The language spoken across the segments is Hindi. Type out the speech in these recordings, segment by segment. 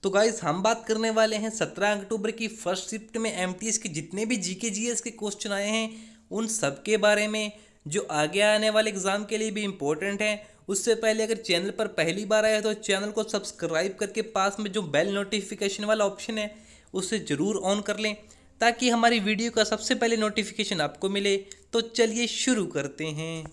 तो गाइस हम बात करने वाले हैं 17 अक्टूबर की फर्स्ट शिफ्ट में एमटीएस के जितने भी जीके जीएस के क्वेश्चन आए हैं उन सब के बारे में, जो आगे आने वाले एग्जाम के लिए भी इम्पोर्टेंट है। उससे पहले अगर चैनल पर पहली बार आया तो चैनल को सब्सक्राइब करके पास में जो बेल नोटिफिकेशन वाला ऑप्शन है उसे ज़रूर ऑन कर लें ताकि हमारी वीडियो का सबसे पहले नोटिफिकेशन आपको मिले। तो चलिए शुरू करते हैं।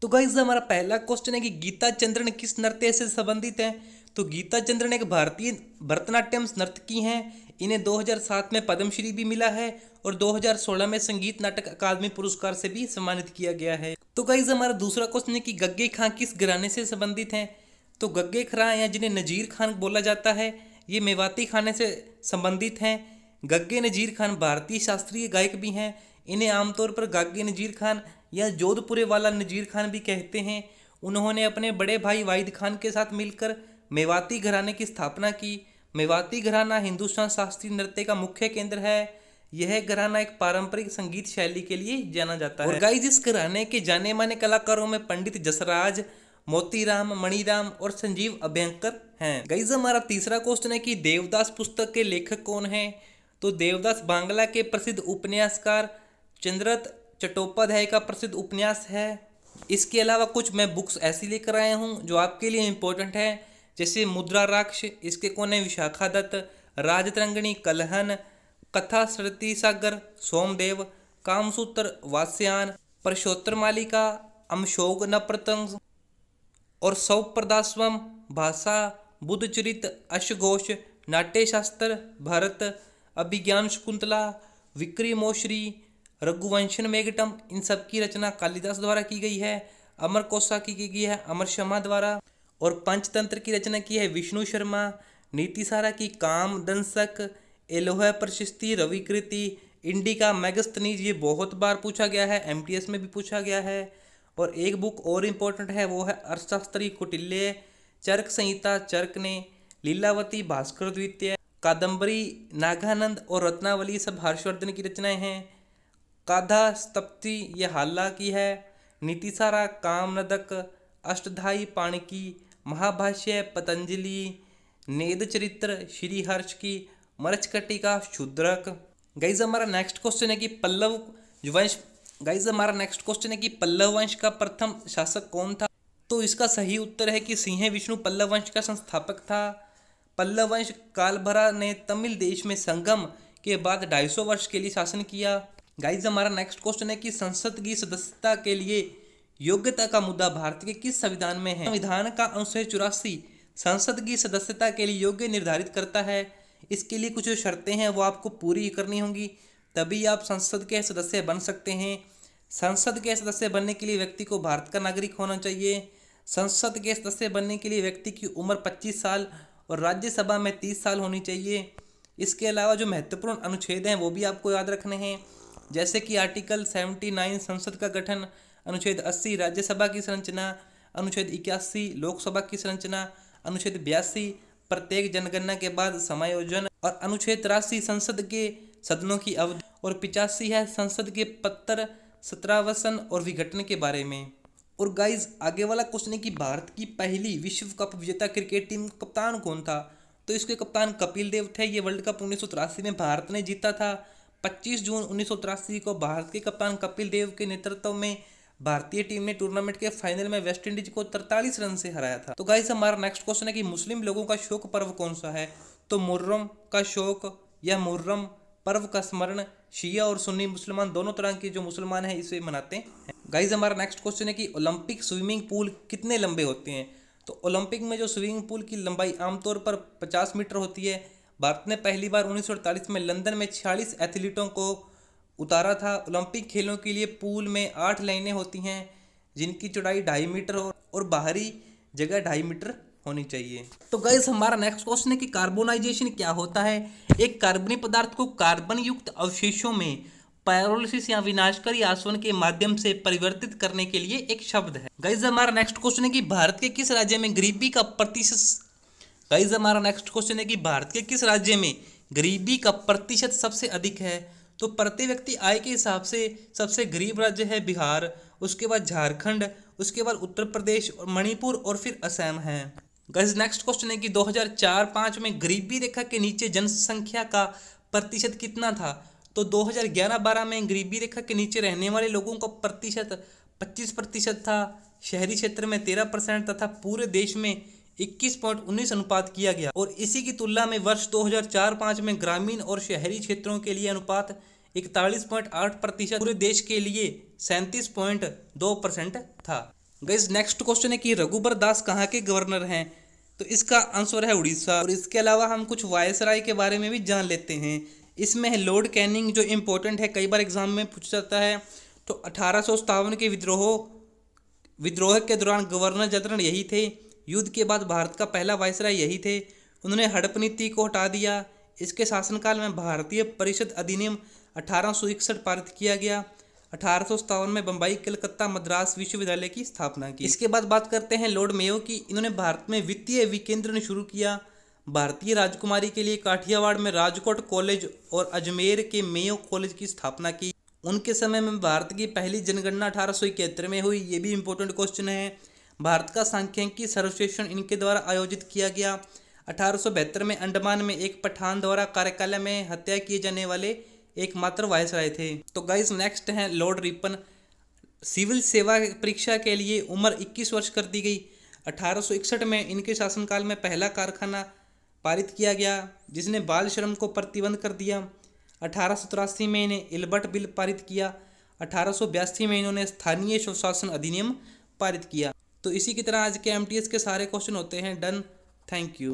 तो गाइस हमारा पहला क्वेश्चन है कि गीता चंद्रन किस नृत्य से संबंधित है। तो गीता चंद्रन एक भारतीय भरतनाट्यम नर्तकी हैं। इन्हें 2007 में पद्मश्री भी मिला है और 2016 में संगीत नाटक अकादमी पुरस्कार से भी सम्मानित किया गया है। तो गाइस हमारा दूसरा क्वेश्चन है कि गग्गे खां किस घराने से संबंधित हैं। तो गग्गे खां या जिन्हें नजीर खान बोला जाता है, ये मेवाती खाने से संबंधित हैं। गग्गे नजीर खान भारतीय शास्त्रीय गायक भी हैं। इन्हें आमतौर पर गग्गे नजीर खान या जोधपुरे वाला नजीर खान भी कहते हैं। उन्होंने अपने बड़े भाई वाहिद खान के साथ मिलकर मेवाती घराने की स्थापना की। मेवाती घराना हिंदुस्तान शास्त्रीय नृत्य का मुख्य केंद्र है। यह घराना एक पारंपरिक संगीत शैली के लिए जाना जाता है। और गाइस इस घराने के जाने माने कलाकारों में पंडित जसराज, मोतीराम, मणिराम और संजीव अभ्यंकर हैं। गाइस हमारा तीसरा क्वेश्चन है कि देवदास पुस्तक के लेखक कौन हैं। तो देवदास बांग्ला के प्रसिद्ध उपन्यासकार चंद्रत चट्टोपाध्याय का प्रसिद्ध उपन्यास है। इसके अलावा कुछ मैं बुक्स ऐसी लेकर आया हूँ जो आपके लिए इम्पोर्टेंट है, जैसे मुद्रा राक्ष, इसके कोने विशाखा दत्त, राजतरंगिणी कलहन, कथा सरती सागर, सोमदेव, कामसूत्र वास्यान, परशोत्तर मालिका, अमशोक नप्रतंग और सौप्रदास्वम, भाषा, बुद्धचरित, अश्वघोष, नाट्यशास्त्र, भरत, अभिज्ञान शकुंतला, विक्रमोश्री, रघुवंशन मेघटम, इन सब की रचना कालिदास द्वारा की गई है। अमर कोसा की गई है अमर शर्मा द्वारा। और पंचतंत्र की रचना की है विष्णु शर्मा। नीतिसारा की काम दंसक, एलोह प्रशस्ति रविकृति, इंडिका मैगस्थनीज, ये बहुत बार पूछा गया है, एमटीएस में भी पूछा गया है। और एक बुक और इम्पोर्टेंट है, वो है अर्थशास्त्री कौटिल्य, चरक संहिता चरक ने, लीलावती भास्कर द्वितीय, कादम्बरी नागानंद और रत्नावली सब हर्षवर्धन की रचनाएं हैं। काधा स्तप्ति ये हाल्ला की है। नीतिसारा कामनदक, अष्टधाई पाणिकी, महाभाष्य पतंजलि, नेद चरित्र श्रीहर्ष की, मरचकटिका शूद्रक। गाइस हमारा नेक्स्ट क्वेश्चन है कि पल्लव वंश का प्रथम शासक कौन था। तो इसका सही उत्तर है कि सिंह विष्णु पल्लव वंश का संस्थापक था। पल्लव वंश कालभरा ने तमिल देश में संगम के बाद 250 वर्ष के लिए शासन किया। गाइस हमारा नेक्स्ट क्वेश्चन है कि संसद की सदस्यता के लिए योग्यता का मुद्दा भारत के किस संविधान में है। संविधान का अनुच्छेद 84 संसद की सदस्यता के लिए योग्य निर्धारित करता है। इसके लिए कुछ जो शर्तें हैं वो आपको पूरी करनी होंगी, तभी आप संसद के सदस्य बन सकते हैं। संसद के सदस्य बनने के लिए व्यक्ति को भारत का नागरिक होना चाहिए। संसद के सदस्य बनने के लिए व्यक्ति की उम्र 25 साल और राज्यसभा में 30 साल होनी चाहिए। इसके अलावा जो महत्वपूर्ण अनुच्छेद हैं वो भी आपको याद रखने हैं, जैसे कि आर्टिकल 79 संसद का गठन, अनुच्छेद 80 राज्यसभा की संरचना, अनुच्छेद 81 लोकसभा की संरचना, अनुच्छेद 82 प्रत्येक जनगणना के बाद समायोजन, और अनुच्छेद 83 संसद के सदनों की अवधि, और 85 है संसद के पत्र सत्रावसन और विघटन के बारे में। और गाइज आगे वाला क्वेश्चन है कि भारत की पहली विश्व कप विजेता क्रिकेट टीम का कप्तान कौन था। तो इसके कप्तान कपिल देव थे। ये वर्ल्ड कप 1983 में भारत ने जीता था। 25 जून 1983 को भारत के कप्तान कपिल देव के नेतृत्व में भारतीय टीम ने टूर्नामेंट के फाइनल में वेस्ट इंडीज को 43 रन से हराया था। तो गाइस हमारा नेक्स्ट क्वेश्चन है कि मुस्लिम लोगों का शोक पर्व कौन सा है। तो मुहर्रम का शोक या मुहर्रम पर्व का स्मरण शिया और सुन्नी मुसलमान दोनों तरह के जो मुसलमान हैं इसे मनाते हैं। गाइस हमारा नेक्स्ट क्वेश्चन है कि ओलंपिक स्विमिंग पूल कितने लंबे होते हैं। तो ओलंपिक में जो स्विमिंग पूल की लंबाई आमतौर पर 50 मीटर होती है। भारत ने पहली बार 1948 में लंदन में 46 एथलीटों को उतारा था। ओलंपिक खेलों के लिए पूल में 8 लाइनें होती हैं जिनकी चौड़ाई 2.5 मीटर और बाहरी जगह 2.5 मीटर होनी चाहिए। तो गाइस हमारा नेक्स्ट क्वेश्चन है कि कार्बोनाइजेशन क्या होता है। एक कार्बनिक पदार्थ को कार्बन युक्त अवशेषों में पायरोलिसिस या विनाशकारी आसवन के माध्यम से परिवर्तित करने के लिए एक शब्द है। गाइस हमारा नेक्स्ट क्वेश्चन है कि भारत के किस राज्य में गरीबी का प्रतिशत सबसे अधिक है। तो प्रति व्यक्ति आय के हिसाब से सबसे गरीब राज्य है बिहार, उसके बाद झारखंड, उसके बाद उत्तर प्रदेश और मणिपुर और फिर असम है। गाइस नेक्स्ट क्वेश्चन है कि 2004-05 में गरीबी रेखा के नीचे जनसंख्या का प्रतिशत कितना था। तो 2011-12 में गरीबी रेखा के नीचे रहने वाले लोगों का प्रतिशत 25% था, शहरी क्षेत्र में 13% तथा पूरे देश में 21.19 अनुपात किया गया। और इसी की तुलना में वर्ष 2004-05 में ग्रामीण और शहरी क्षेत्रों के लिए अनुपात 41.8%, पूरे देश के लिए 37.2% था। गाइस नेक्स्ट क्वेश्चन है कि रघुबर दास कहाँ के गवर्नर हैं। तो इसका आंसर है उड़ीसा। और इसके अलावा हम कुछ वायसराय के बारे में भी जान लेते हैं। इसमें है लॉर्ड कैनिंग, जो इम्पोर्टेंट है, कई बार एग्जाम में पूछा जाता है। तो 1857 के विद्रोह के दौरान गवर्नर जनरल यही थे। युद्ध के बाद भारत का पहला वायसराय यही थे। उन्होंने हड़प नीति को हटा दिया। इसके शासनकाल में भारतीय परिषद अधिनियम 1861 पारित किया गया। 1857 में बम्बई, कलकत्ता, मद्रास विश्वविद्यालय की स्थापना की। इसके बाद बात करते हैं लॉर्ड मेयो की। इन्होंने भारत में वित्तीय विकेंद्रण शुरू किया। भारतीय राजकुमारी के लिए काठियावाड़ में राजकोट कॉलेज और अजमेर के मेयो कॉलेज की स्थापना की। उनके समय में भारत की पहली जनगणना 1871 में हुई। ये भी इंपॉर्टेंट क्वेश्चन है। भारत का सांख्यिकी सर्वश्रेष्ठ इनके द्वारा आयोजित किया गया। 1872 में अंडमान में एक पठान द्वारा कार्यकाल में हत्या किए जाने वाले एकमात्र वायसराय थे। तो गाइस नेक्स्ट है लॉर्ड रिपन। सिविल सेवा परीक्षा के लिए उम्र 21 वर्ष कर दी गई। 1861 में इनके शासनकाल में पहला कारखाना पारित किया गया जिसने बाल श्रम को प्रतिबंध कर दिया। 1883 में इन्हें इल्बर्ट बिल पारित किया। 1882 में इन्होंने स्थानीय स्वशासन अधिनियम पारित किया। तो इसी की तरह आज के एमटीएस के सारे क्वेश्चन होते हैं डन। Thank you.